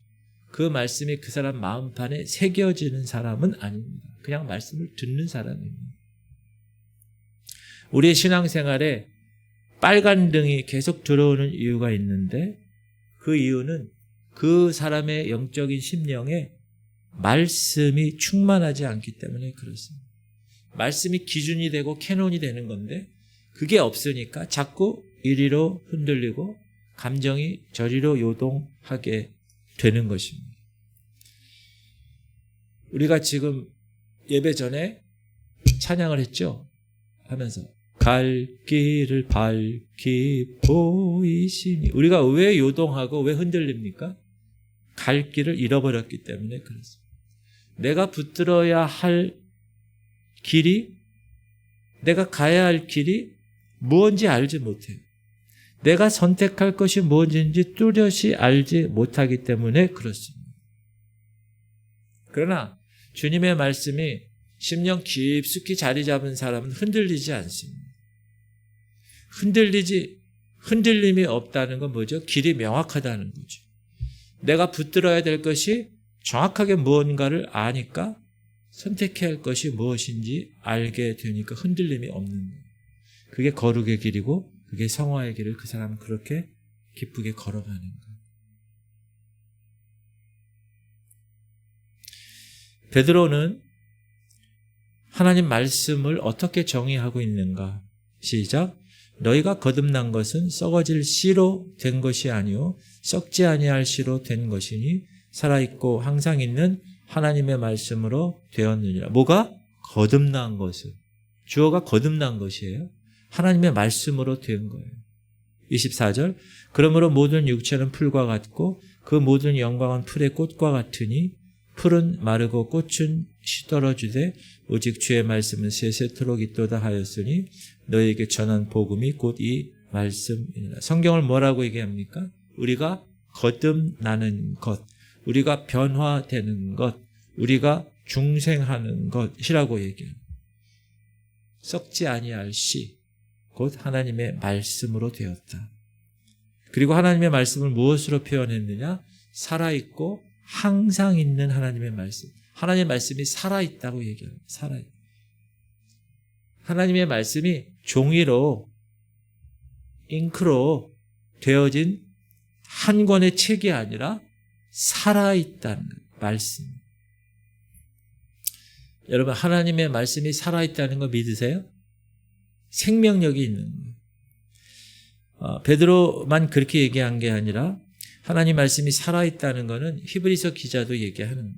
그 말씀이 그 사람 마음판에 새겨지는 사람은 아닙니다. 그냥 말씀을 듣는 사람입니다. 우리의 신앙생활에 빨간 등이 계속 들어오는 이유가 있는데 그 이유는 그 사람의 영적인 심령에 말씀이 충만하지 않기 때문에 그렇습니다. 말씀이 기준이 되고 캐논이 되는 건데 그게 없으니까 자꾸 이리로 흔들리고 감정이 저리로 요동하게 되는 것입니다. 우리가 지금 예배 전에 찬양을 했죠? 하면서 갈 길을 밝히 보이시니 우리가 왜 요동하고 왜 흔들립니까? 갈 길을 잃어버렸기 때문에 그렇습니다. 내가 붙들어야 할 길이 내가 가야 할 길이 무엇인지 알지 못해요. 내가 선택할 것이 무엇인지 뚜렷이 알지 못하기 때문에 그렇습니다. 그러나 주님의 말씀이 심령 깊숙이 자리 잡은 사람은 흔들리지 않습니다. 흔들림이 없다는 건 뭐죠? 길이 명확하다는 거죠. 내가 붙들어야 될 것이 정확하게 무언가를 아니까 선택해야 할 것이 무엇인지 알게 되니까 흔들림이 없는 거예요. 그게 거룩의 길이고 그게 성화의 길을 그 사람은 그렇게 기쁘게 걸어가는 거예요. 베드로는 하나님 말씀을 어떻게 정의하고 있는가? 시작. 너희가 거듭난 것은 썩어질 씨로 된 것이 아니요 썩지 아니할 씨로 된 것이니 살아있고 항상 있는 하나님의 말씀으로 되었느니라. 뭐가? 거듭난 것은. 주어가 거듭난 것이에요. 하나님의 말씀으로 된 거예요. 24절. 그러므로 모든 육체는 풀과 같고 그 모든 영광은 풀의 꽃과 같으니 풀은 마르고 꽃은 시들어지되 오직 주의 말씀은 세세토록 있도다 하였으니 너희에게 전한 복음이 곧 이 말씀이니라. 성경을 뭐라고 얘기합니까? 우리가 거듭나는 것, 우리가 변화되는 것, 우리가 중생하는 것이라고 얘기해요. 썩지 아니할 씨, 곧 하나님의 말씀으로 되었다. 그리고 하나님의 말씀을 무엇으로 표현했느냐? 살아있고 항상 있는 하나님의 말씀. 하나님의 말씀이 살아있다고 얘기해요. 살아있다. 하나님의 말씀이 종이로, 잉크로 되어진 한 권의 책이 아니라 살아있다는 말씀. 여러분, 하나님의 말씀이 살아있다는 거 믿으세요? 생명력이 있는 거예요. 베드로만 그렇게 얘기한 게 아니라 하나님 말씀이 살아있다는 것은 히브리서 기자도 얘기하는 거예요.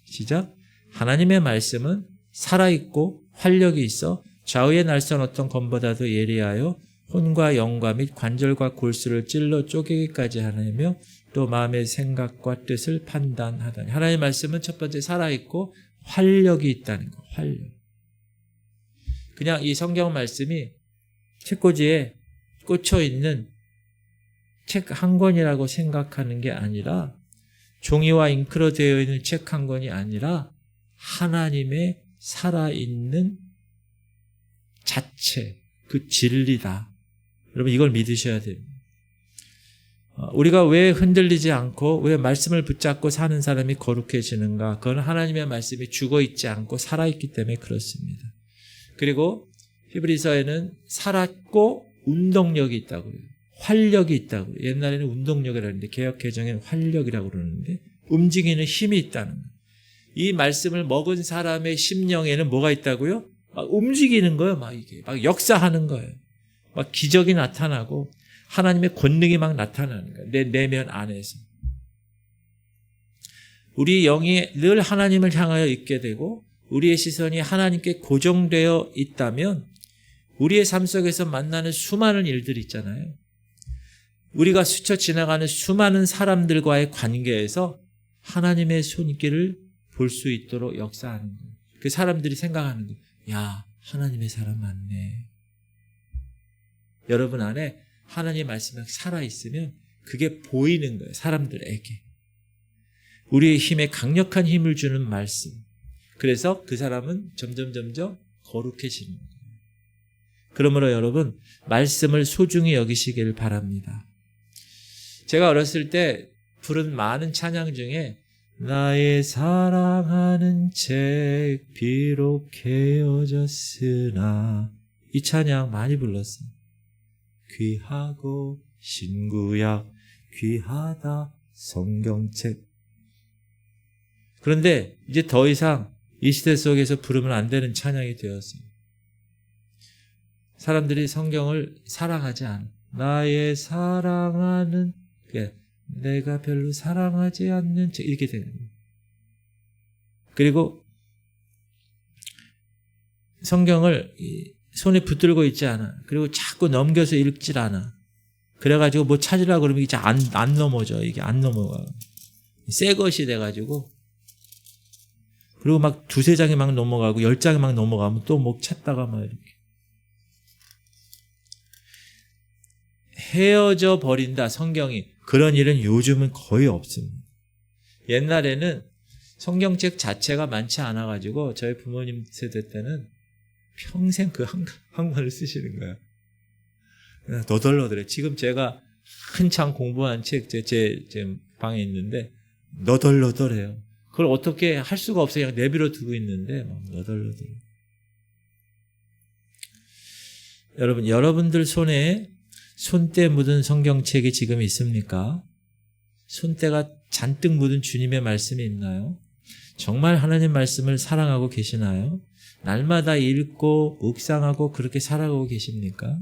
시작. 하나님의 말씀은 살아있고 활력이 있어 좌우의 날선 어떤 검보다도 예리하여 혼과 영과 및 관절과 골수를 찔러 쪼개기까지 하나며 또 마음의 생각과 뜻을 판단하다니. 하나님의 말씀은 첫 번째 살아있고 활력이 있다는 거. 활력. 그냥 이 성경 말씀이 책꽂이에 꽂혀 있는 책 한 권이라고 생각하는 게 아니라 종이와 잉크로 되어 있는 책 한 권이 아니라 하나님의 살아있는 자체, 그 진리다. 여러분 이걸 믿으셔야 됩니다. 우리가 왜 흔들리지 않고 왜 말씀을 붙잡고 사는 사람이 거룩해지는가? 그건 하나님의 말씀이 죽어있지 않고 살아있기 때문에 그렇습니다. 그리고 히브리서에는 살았고 운동력이 있다고 해요. 활력이 있다고. 옛날에는 운동력이라고 했는데 개역 개정에는 활력이라고 그러는데 움직이는 힘이 있다는 거예요. 이 말씀을 먹은 사람의 심령에는 뭐가 있다고요? 막 움직이는 거예요. 막 이게 막 역사하는 거예요. 막 기적이 나타나고 하나님의 권능이 막 나타나는 거예요. 내 내면 안에서. 우리 영이 늘 하나님을 향하여 있게 되고 우리의 시선이 하나님께 고정되어 있다면 우리의 삶 속에서 만나는 수많은 일들이 있잖아요. 우리가 스쳐 지나가는 수많은 사람들과의 관계에서 하나님의 손길을 볼 수 있도록 역사하는 거예요. 그 사람들이 생각하는 거예요. 야, 하나님의 사람 맞네. 여러분 안에 하나님의 말씀이 살아있으면 그게 보이는 거예요. 사람들에게. 우리의 힘에 강력한 힘을 주는 말씀. 그래서 그 사람은 점점 거룩해지는 거예요. 그러므로 여러분 말씀을 소중히 여기시길 바랍니다. 제가 어렸을 때 부른 많은 찬양 중에 나의 사랑하는 책 비록 헤어졌으나 이 찬양 많이 불렀어요. 귀하고 신구약 귀하다 성경책. 그런데 이제 더 이상 이 시대 속에서 부르면 안 되는 찬양이 되었어요. 사람들이 성경을 사랑하지 않아. 나의 사랑하는, 내가 별로 사랑하지 않는 책, 이렇게 되는 거예요. 그리고 성경을 손에 붙들고 있지 않아. 그리고 자꾸 넘겨서 읽질 않아. 그래가지고 뭐 찾으려고 그러면 이제 안 넘어져. 이게 안 넘어가. 새 것이 돼가지고. 그리고 막 두세 장이 막 넘어가고 10장이 막 넘어가면 또 뭐 찾다가 막 이렇게. 헤어져 버린다, 성경이. 그런 일은 요즘은 거의 없습니다. 옛날에는 성경책 자체가 많지 않아가지고 저희 부모님 세대 때는 평생 그 한 권을 쓰시는 거예요. 너덜너덜해. 지금 제가 한창 공부한 책 제 방에 있는데 너덜너덜해요. 그걸 어떻게 할 수가 없어요. 그냥 내버려 두고 있는데 막 너덜너덜해. 여러분들 손에 손때 묻은 성경책이 지금 있습니까? 손때가 잔뜩 묻은 주님의 말씀이 있나요? 정말 하나님 말씀을 사랑하고 계시나요? 날마다 읽고 묵상하고 그렇게 살아가고 계십니까?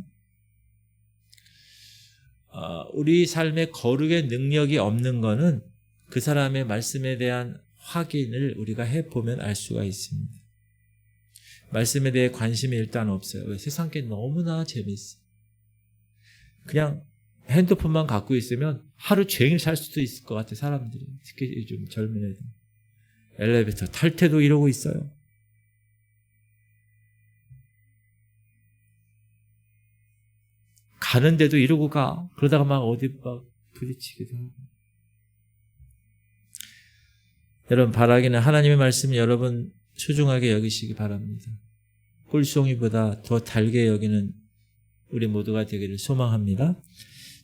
우리 삶의 거룩의 능력이 없는 것은 그 사람의 말씀에 대한 확인을 우리가 해보면 알 수가 있습니다. 말씀에 대해 관심이 일단 없어요. 왜? 세상 게 너무나 재밌어. 그냥 핸드폰만 갖고 있으면 하루 종일 살 수도 있을 것 같아, 사람들이. 특히 요즘 젊은 애들. 엘리베이터 탈 때도 이러고 있어요. 가는데도 이러고 가. 그러다가 막 어디 막 부딪히기도 하고. 여러분, 바라기는 하나님의 말씀 여러분 소중하게 여기시기 바랍니다. 꿀송이보다 더 달게 여기는 우리 모두가 되기를 소망합니다.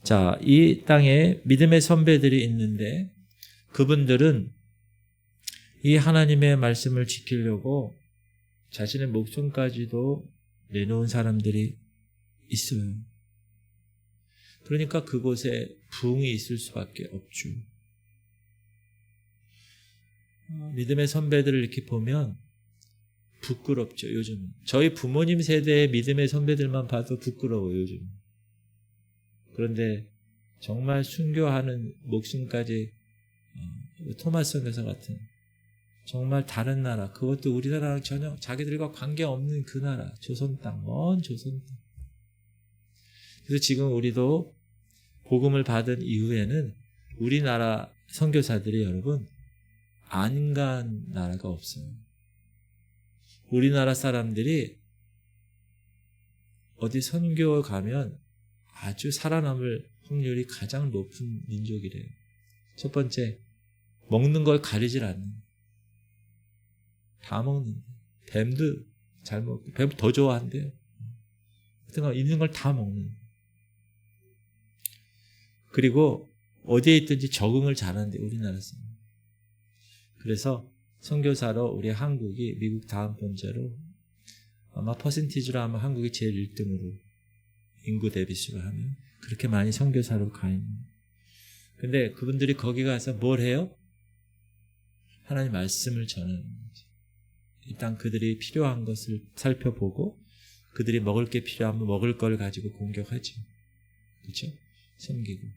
자, 이 땅에 믿음의 선배들이 있는데 그분들은 이 하나님의 말씀을 지키려고 자신의 목숨까지도 내놓은 사람들이 있어요. 그러니까 그곳에 부흥이 있을 수밖에 없죠. 믿음의 선배들을 이렇게 보면 부끄럽죠, 요즘은. 저희 부모님 세대의 믿음의 선배들만 봐도 부끄러워요, 요즘. 그런데 정말 순교하는 목숨까지 토마스 선교사 같은 정말 다른 나라, 그것도 우리나라랑 전혀 자기들과 관계없는 그 나라, 조선 땅, 먼 조선 땅. 그래서 지금 우리도 복음을 받은 이후에는 우리나라 선교사들이 여러분 안 간 나라가 없어요. 우리나라 사람들이 어디 선교 가면 아주 살아남을 확률이 가장 높은 민족이래요. 첫 번째, 먹는 걸 가리질 않는. 다 먹는. 뱀도 잘 먹고, 뱀 더 좋아한대요. 있는 걸 다 먹는. 그리고 어디에 있든지 적응을 잘하는데, 우리나라 사람. 그래서 선교사로 우리 한국이 미국 다음 번째로 아마 퍼센티지로 하면 한국이 제일 1등으로 인구 대비수로 하면 그렇게 많이 선교사로 가 있는. 근데 그분들이 거기 가서 뭘 해요? 하나님 말씀을 전하는 거죠. 일단 그들이 필요한 것을 살펴보고 그들이 먹을 게 필요하면 먹을 걸 가지고 공격하죠. 그렇죠? 섬기고.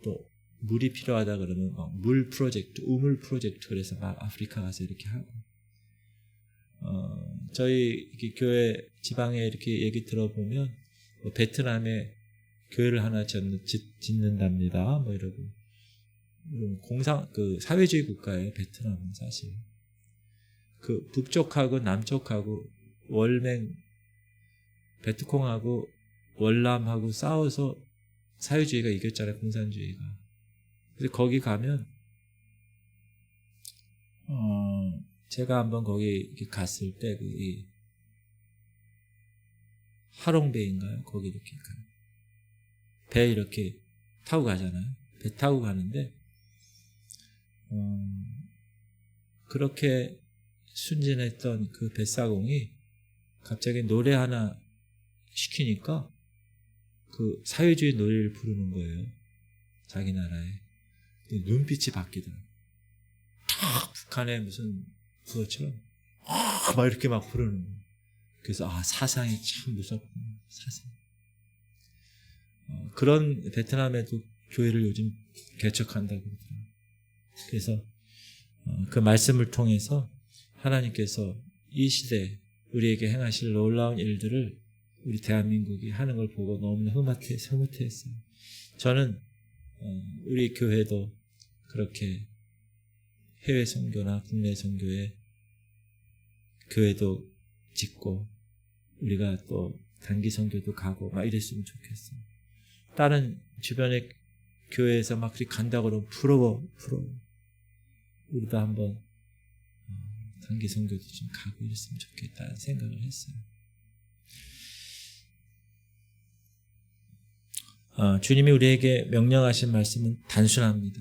또 물이 필요하다 그러면 막 물 프로젝트, 우물 프로젝트, 그래서 막 아프리카 가서 이렇게 하고. 저희 이렇게 교회 지방에 이렇게 얘기 들어보면 뭐 베트남에 교회를 하나 짓는답니다. 뭐 이러고. 사회주의 국가예요, 베트남은 사실. 그 북쪽하고 남쪽하고 월맹, 베트콩하고 월남하고 싸워서 사회주의가 이겼잖아요, 공산주의가. 그래서 거기 가면, 제가 한번 거기 이렇게 갔을 때, 하롱베인가요? 거기 이렇게 배 이렇게 타고 가잖아요. 배 타고 가는데, 그렇게 순진했던 그 뱃사공이 갑자기 노래 하나 시키니까 그 사회주의 노래를 부르는 거예요. 자기 나라에. 눈빛이 바뀌더라고요. 북한의 무슨 그것처럼 막 이렇게 막 부르는 거예요. 그래서 사상이 참 무섭구나. 사상. 그런 베트남에도 교회를 요즘 개척한다고 그러더라고요. 그래서 그 말씀을 통해서 하나님께서 이 시대에 우리에게 행하실 놀라운 일들을 우리 대한민국이 하는 걸 보고 너무나 흐뭇했어요. 저는 우리 교회도 그렇게 해외 선교나 국내 선교에 교회도 짓고 우리가 또 단기 선교도 가고 막 이랬으면 좋겠어요. 다른 주변의 교회에서 막 그렇게 간다고 그러면 부러워. 우리도 한번 단기 선교도 좀 가고 이랬으면 좋겠다는 생각을 했어요. 주님이 우리에게 명령하신 말씀은 단순합니다.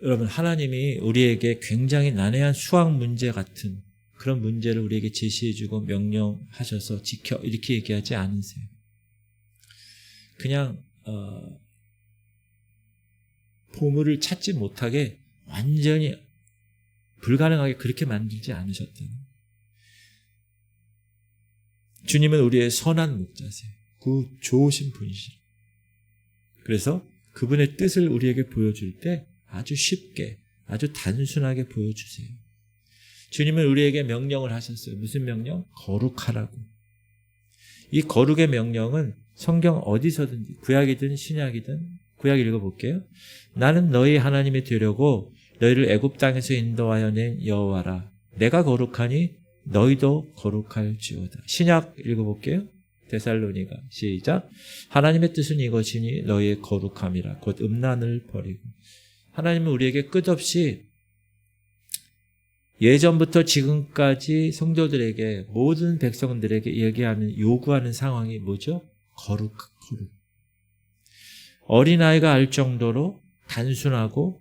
여러분, 하나님이 우리에게 굉장히 난해한 수학 문제 같은 그런 문제를 우리에게 제시해주고 명령하셔서 지켜 이렇게 얘기하지 않으세요. 그냥 보물을 찾지 못하게 완전히 불가능하게 그렇게 만들지 않으셨다. 주님은 우리의 선한 목자세요. 그 좋으신 분이시죠. 그래서 그분의 뜻을 우리에게 보여줄 때 아주 쉽게, 아주 단순하게 보여주세요. 주님은 우리에게 명령을 하셨어요. 무슨 명령? 거룩하라고. 이 거룩의 명령은 성경 어디서든지 구약이든 신약이든 구약 읽어볼게요. 나는 너희 하나님이 되려고 너희를 애굽 땅에서 인도하여 낸 여호와라. 내가 거룩하니 너희도 거룩할지어다. 신약 읽어볼게요. 데살로니가 시작. 하나님의 뜻은 이것이니 너희의 거룩함이라. 곧 음란을 버리고. 하나님은 우리에게 끝없이 예전부터 지금까지 성도들에게 모든 백성들에게 얘기하는 요구하는 상황이 뭐죠? 거룩. 어린아이가 알 정도로 단순하고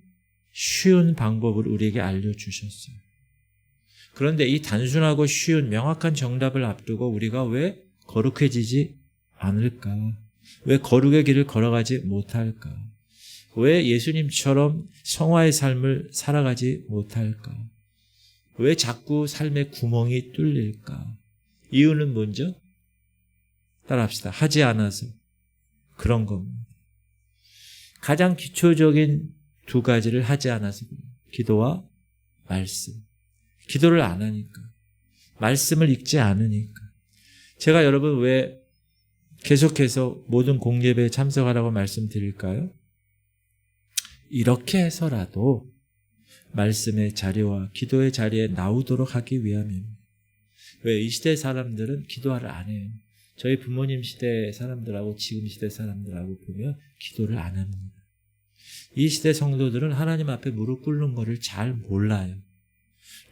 쉬운 방법을 우리에게 알려주셨어요. 그런데 이 단순하고 쉬운 명확한 정답을 앞두고 우리가 왜 거룩해지지 않을까? 왜 거룩의 길을 걸어가지 못할까? 왜 예수님처럼 성화의 삶을 살아가지 못할까? 왜 자꾸 삶의 구멍이 뚫릴까? 이유는 뭔죠? 따라합시다. 하지 않아서. 그런 겁니다. 가장 기초적인 두 가지를 하지 않아서 그래요. 기도와 말씀. 기도를 안 하니까. 말씀을 읽지 않으니까. 제가 여러분 왜 계속해서 모든 공예배에 참석하라고 말씀드릴까요? 이렇게 해서라도 말씀의 자리와 기도의 자리에 나오도록 하기 위함입니다. 왜 이 시대 사람들은 기도를 안 해요. 저희 부모님 시대 사람들하고 지금 시대 사람들하고 보면 기도를 안 합니다. 이 시대 성도들은 하나님 앞에 무릎 꿇는 거를 잘 몰라요.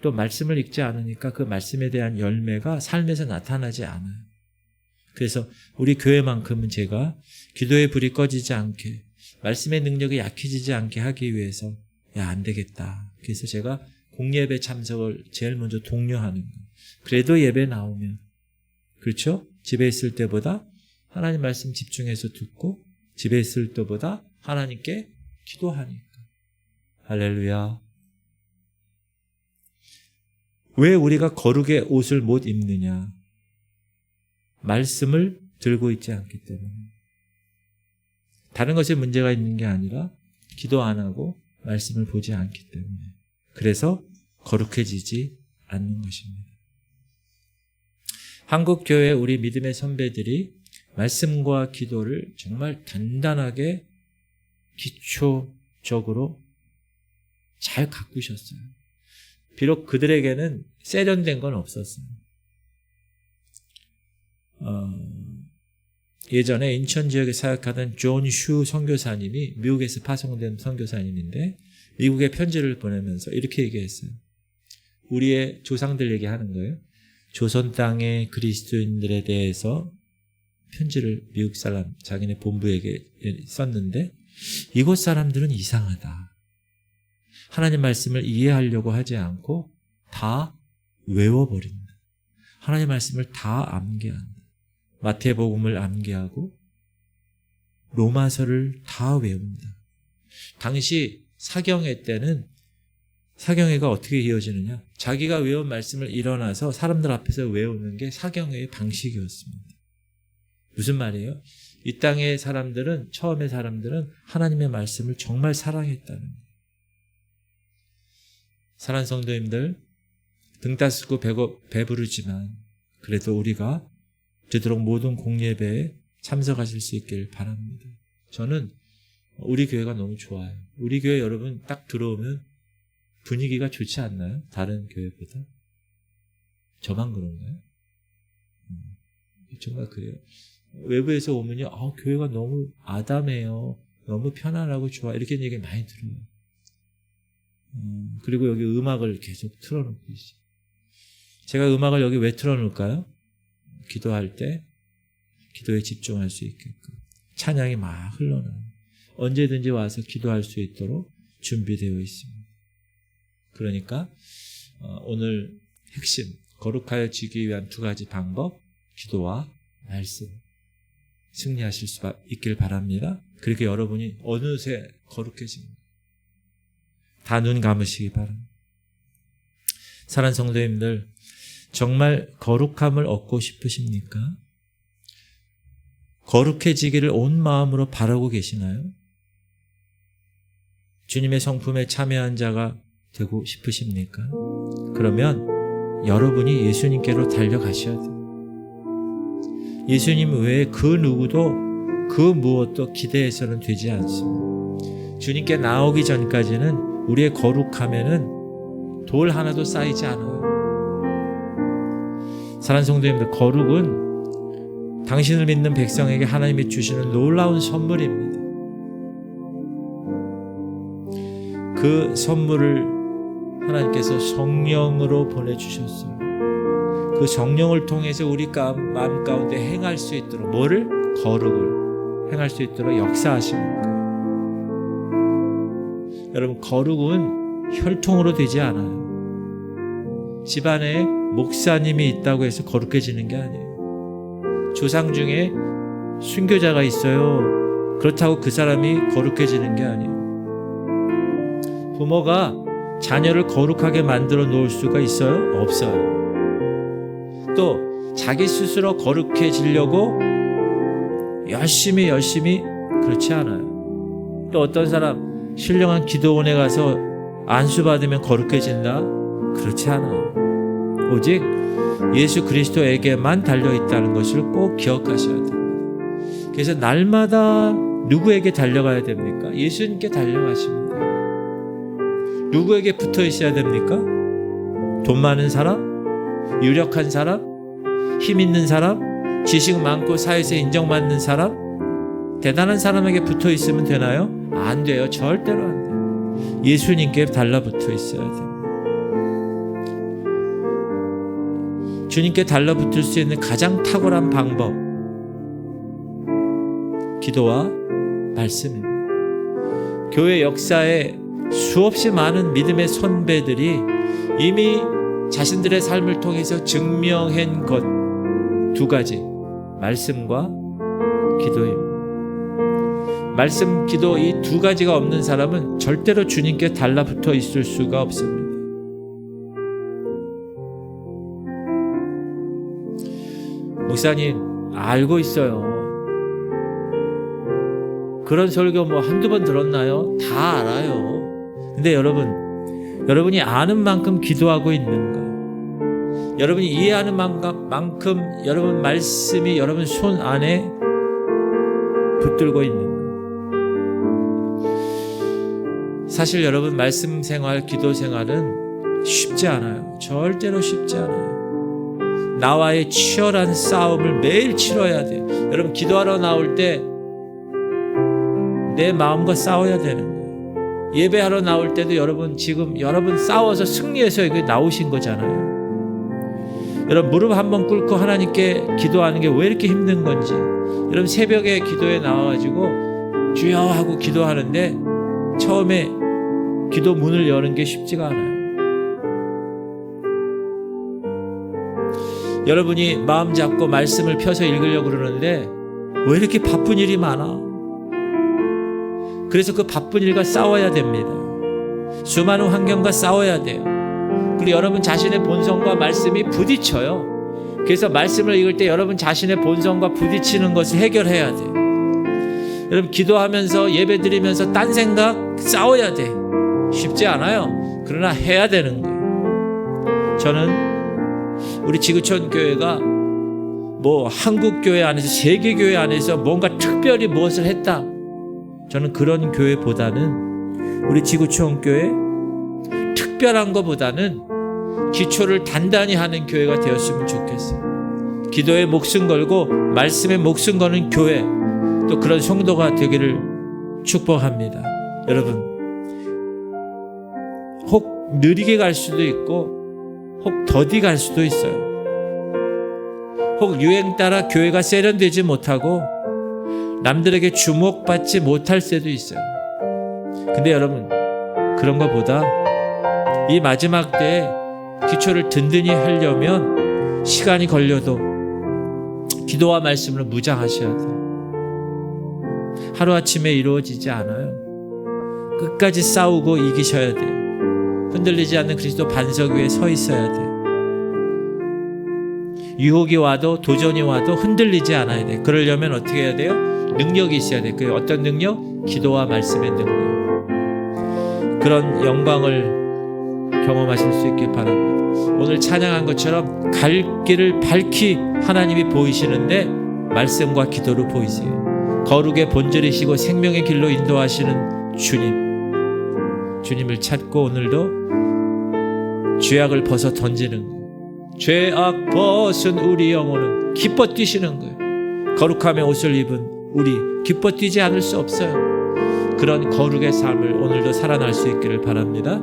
또 말씀을 읽지 않으니까 그 말씀에 대한 열매가 삶에서 나타나지 않아요. 그래서 우리 교회만큼은 제가 기도의 불이 꺼지지 않게, 말씀의 능력이 약해지지 않게 하기 위해서 안 되겠다. 그래서 제가 공예배 참석을 제일 먼저 독려하는 거예요. 그래도 예배 나오면, 그렇죠? 집에 있을 때보다 하나님 말씀 집중해서 듣고 집에 있을 때보다 하나님께 기도하니까. 할렐루야. 왜 우리가 거룩의 옷을 못 입느냐? 말씀을 들고 있지 않기 때문에. 다른 것에 문제가 있는 게 아니라 기도 안 하고 말씀을 보지 않기 때문에. 그래서 거룩해지지 않는 것입니다. 한국교회 우리 믿음의 선배들이 말씀과 기도를 정말 단단하게 기초적으로 잘 가꾸셨어요. 비록 그들에게는 세련된 건 없었어요. 예전에 인천 지역에 사역하던 존 슈 선교사님이 미국에서 파송된 선교사님인데 미국에 편지를 보내면서 이렇게 얘기했어요. 우리의 조상들 얘기하는 거예요. 조선 땅의 그리스도인들에 대해서 편지를 미국 사람 자기네 본부에게 썼는데 이곳 사람들은 이상하다. 하나님 말씀을 이해하려고 하지 않고 다 외워버린다. 하나님 말씀을 다 암기한다. 마태복음을 암기하고 로마서를 다 외웁니다. 당시 사경회 때는 사경회가 어떻게 이어지느냐? 자기가 외운 말씀을 일어나서 사람들 앞에서 외우는 게 사경회의 방식이었습니다. 무슨 말이에요? 이 땅의 사람들은, 처음의 사람들은 하나님의 말씀을 정말 사랑했다는 거예요. 사랑하는 성도님들, 등 따스고 배부르지만 그래도 우리가 되도록 모든 공예배에 참석하실 수 있길 바랍니다. 저는 우리 교회가 너무 좋아요. 우리 교회 여러분 딱 들어오면 분위기가 좋지 않나요? 다른 교회보다? 저만 그런가요? 정말 그래요. 외부에서 오면요, 교회가 너무 아담해요. 너무 편안하고 좋아. 이렇게 얘기 많이 들어요. 그리고 여기 음악을 계속 틀어놓고 있어요. 제가 음악을 여기 왜 틀어놓을까요? 기도할 때 기도에 집중할 수 있게끔 찬양이 막 흘러나요. 언제든지 와서 기도할 수 있도록 준비되어 있습니다. 그러니까 오늘 핵심, 거룩하여 지기 위한 두 가지 방법, 기도와 말씀, 승리하실 수 있길 바랍니다. 그렇게 여러분이 어느새 거룩해집니다. 다 눈 감으시기 바랍니다. 사랑하는 성도님들, 정말 거룩함을 얻고 싶으십니까? 거룩해지기를 온 마음으로 바라고 계시나요? 주님의 성품에 참여한 자가 되고 싶으십니까? 그러면 여러분이 예수님께로 달려가셔야 돼요. 예수님 외에 그 누구도 그 무엇도 기대해서는 되지 않습니다. 주님께 나오기 전까지는 우리의 거룩함에는 돌 하나도 쌓이지 않아요. 사랑하는 성도님들, 거룩은 당신을 믿는 백성에게 하나님이 주시는 놀라운 선물입니다. 그 선물을 하나님께서 성령으로 보내주셨어요. 그 성령을 통해서 우리 마음 가운데 행할 수 있도록, 뭐를? 거룩을 행할 수 있도록 역사하시는 거예요. 여러분, 거룩은 혈통으로 되지 않아요. 집안에 목사님이 있다고 해서 거룩해지는 게 아니에요. 조상 중에 순교자가 있어요. 그렇다고 그 사람이 거룩해지는 게 아니에요. 부모가 자녀를 거룩하게 만들어 놓을 수가 있어요? 없어요. 또 자기 스스로 거룩해지려고 열심히 그렇지 않아요. 또 어떤 사람 신령한 기도원에 가서 안수받으면 거룩해진다? 그렇지 않아요. 오직 예수 그리스도에게만 달려있다는 것을 꼭 기억하셔야 됩니다. 그래서 날마다 누구에게 달려가야 됩니까? 예수님께 달려가시면 돼요. 누구에게 붙어 있어야 됩니까? 돈 많은 사람? 유력한 사람? 힘 있는 사람? 지식 많고 사회에서 인정받는 사람? 대단한 사람에게 붙어 있으면 되나요? 안 돼요. 절대로 안 돼요. 예수님께 달라붙어 있어야 돼요. 주님께 달라붙을 수 있는 가장 탁월한 방법, 기도와 말씀입니다. 교회 역사에 수없이 많은 믿음의 선배들이 이미 자신들의 삶을 통해서 증명한 것 두 가지, 말씀과 기도입니다. 말씀, 기도 이 두 가지가 없는 사람은 절대로 주님께 달라붙어 있을 수가 없습니다. 목사님, 알고 있어요. 그런 설교 한두 번 들었나요? 다 알아요. 근데 여러분이 아는 만큼 기도하고 있는가? 여러분이 이해하는 만큼 여러분 말씀이 여러분 손 안에 붙들고 있는가? 사실 여러분 말씀 생활, 기도 생활은 쉽지 않아요. 절대로 쉽지 않아요. 나와의 치열한 싸움을 매일 치러야 돼요. 여러분 기도하러 나올 때 내 마음과 싸워야 되는 거예요. 예배하러 나올 때도 여러분 싸워서 승리해서 여기 나오신 거잖아요. 여러분 무릎 한번 꿇고 하나님께 기도하는 게 왜 이렇게 힘든 건지, 여러분 새벽에 기도에 나와가지고 주여 하고 기도하는데 처음에 기도 문을 여는 게 쉽지가 않아요. 여러분이 마음 잡고 말씀을 펴서 읽으려고 그러는데 왜 이렇게 바쁜 일이 많아? 그래서 그 바쁜 일과 싸워야 됩니다. 수많은 환경과 싸워야 돼요. 그리고 여러분 자신의 본성과 말씀이 부딪혀요. 그래서 말씀을 읽을 때 여러분 자신의 본성과 부딪히는 것을 해결해야 돼요. 여러분 기도하면서 예배드리면서 딴 생각 싸워야 돼. 쉽지 않아요. 그러나 해야 되는 거예요. 저는 우리 지구촌 교회가 뭐 한국 교회 안에서 세계 교회 안에서 뭔가 특별히 무엇을 했다, 저는 그런 교회보다는 우리 지구촌 교회 특별한 것보다는 기초를 단단히 하는 교회가 되었으면 좋겠어요. 기도에 목숨 걸고 말씀에 목숨 거는 교회, 또 그런 성도가 되기를 축복합니다. 여러분, 혹 느리게 갈 수도 있고 혹 더디 갈 수도 있어요. 혹 유행 따라 교회가 세련되지 못하고 남들에게 주목받지 못할 때도 있어요. 근데 여러분, 그런 것보다 이 마지막 때에 기초를 든든히 하려면 시간이 걸려도 기도와 말씀으로 무장하셔야 돼요. 하루아침에 이루어지지 않아요. 끝까지 싸우고 이기셔야 돼요. 흔들리지 않는 그리스도 반석 위에 서 있어야 돼요. 유혹이 와도 도전이 와도 흔들리지 않아야 돼요. 그러려면 어떻게 해야 돼요? 능력이 있어야 돼요. 그 어떤 능력? 기도와 말씀의 능력. 그런 영광을 경험하실 수 있길 바랍니다. 오늘 찬양한 것처럼 갈 길을 밝히 하나님이 보이시는데 말씀과 기도로 보이세요. 거룩의 본질이시고 생명의 길로 인도하시는 주님을 찾고 오늘도 죄악을 벗어 던지는 거예요. 죄악 벗은 우리 영혼은 기뻐 뛰시는 거예요. 거룩함의 옷을 입은 우리 기뻐 뛰지 않을 수 없어요. 그런 거룩의 삶을 오늘도 살아날 수 있기를 바랍니다.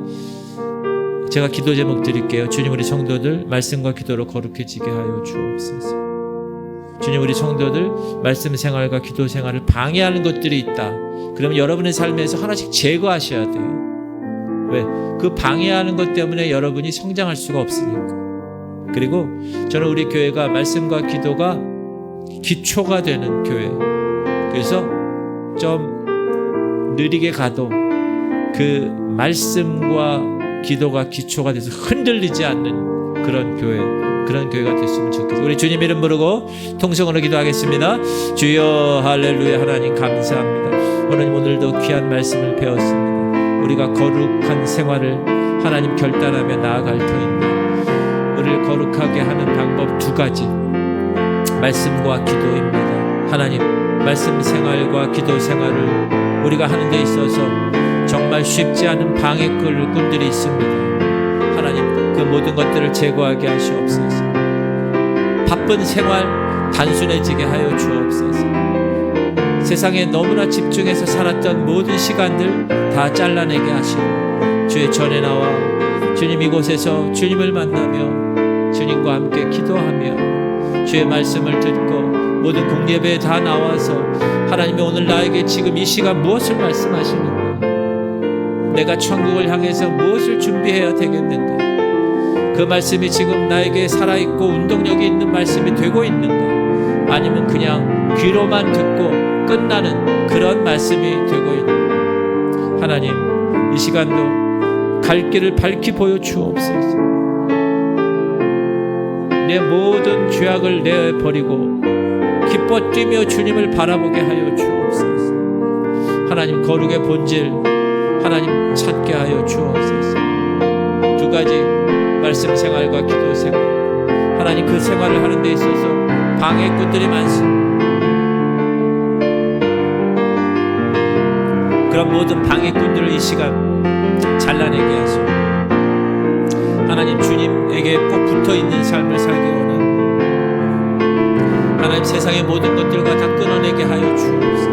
제가 기도 제목 드릴게요. 주님, 우리 성도들 말씀과 기도로 거룩해지게 하여 주옵소서. 주님, 우리 성도들 말씀 생활과 기도 생활을 방해하는 것들이 있다. 그러면 여러분의 삶에서 하나씩 제거하셔야 돼요. 왜? 그 방해하는 것 때문에 여러분이 성장할 수가 없으니까. 그리고 저는 우리 교회가 말씀과 기도가 기초가 되는 교회. 그래서 좀 느리게 가도 그 말씀과 기도가 기초가 돼서 흔들리지 않는 그런 교회, 그런 교회가 됐으면 좋겠어요. 우리 주님 이름 부르고 통성으로 기도하겠습니다. 주여, 할렐루야. 하나님 감사합니다. 오늘도 귀한 말씀을 배웠습니다. 우리가 거룩한 생활을 하나님 결단하며 나아갈 터인데, 우리를 거룩하게 하는 방법 두 가지, 말씀과 기도입니다. 하나님, 말씀 생활과 기도 생활을 우리가 하는 데 있어서 정말 쉽지 않은 방해꾼들이 있습니다. 하나님, 그 모든 것들을 제거하게 하시옵소서. 바쁜 생활 단순해지게 하여 주옵소서. 세상에 너무나 집중해서 살았던 모든 시간들 다 잘라내게 하시고, 주의 전에 나와 주님 이곳에서 주님을 만나며 주님과 함께 기도하며 주의 말씀을 듣고 모든 공예배에 다 나와서 하나님이 오늘 나에게 지금 이 시간 무엇을 말씀하시는가, 내가 천국을 향해서 무엇을 준비해야 되겠는가, 그 말씀이 지금 나에게 살아있고 운동력이 있는 말씀이 되고 있는가, 아니면 그냥 귀로만 듣고 끝나는 그런 말씀이 되고 있는가. 하나님, 이 시간도 갈 길을 밝히 보여주옵소서. 내 모든 죄악을 내버리고 기뻐 뛰며 주님을 바라보게 하여 주옵소서. 하나님, 거룩의 본질 하나님 찾게 하여 주옵소서. 두 가지, 말씀 생활과 기도 생활. 하나님, 그 생활을 하는 데 있어서 방해꾼들이 많습니다. 그런 모든 방해꾼들을 이 시간 잘라내게 하시고, 하나님, 주님에게 꼭 붙어있는 삶을 살기 원합니다. 하나님, 세상의 모든 것들과 다 끊어내게 하여 주옵소서.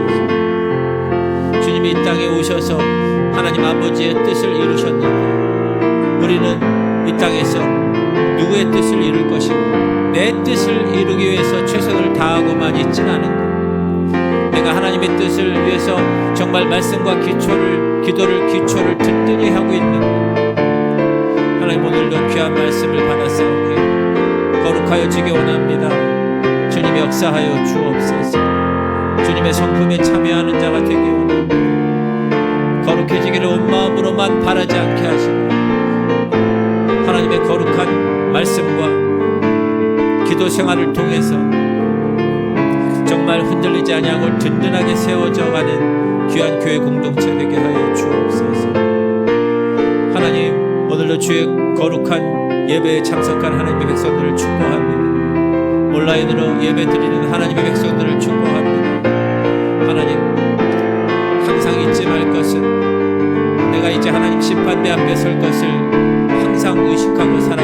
주님이 이 땅에 오셔서 하나님 아버지의 뜻을 이루셨는데, 우리는 이 땅에서 누구의 뜻을 이룰 것인가, 내 뜻을 이루기 위해서 최선을 다하고만 있진 않은가, 내가 하나님의 뜻을 위해서 정말 말씀과 기도를 기초를 든든히 하고 있는가. 하나님, 오늘도 귀한 말씀을 받았사오니 거룩하여 지기 원합니다. 주님 역사하여 주옵소서. 주님의 성품에 참여하는 자가 되기 원합니다. 밝혀지기를 온 마음으로만 바라지 않게 하시고 하나님의 거룩한 말씀과 기도 생활을 통해서 정말 흔들리지 아니하고 든든하게 세워져 가는 귀한 교회 공동체 되게 하여 주옵소서. 하나님, 오늘도 주의 거룩한 예배에 참석한 하나님의 백성들을 축복합니다. 온라인으로 예배 드리는 하나님의 백성들을 축복합니다. 하나님, 항상 잊지 말 것은 내가 이제 하나님 심판대 앞에 설 것을 항상 의식하고 살아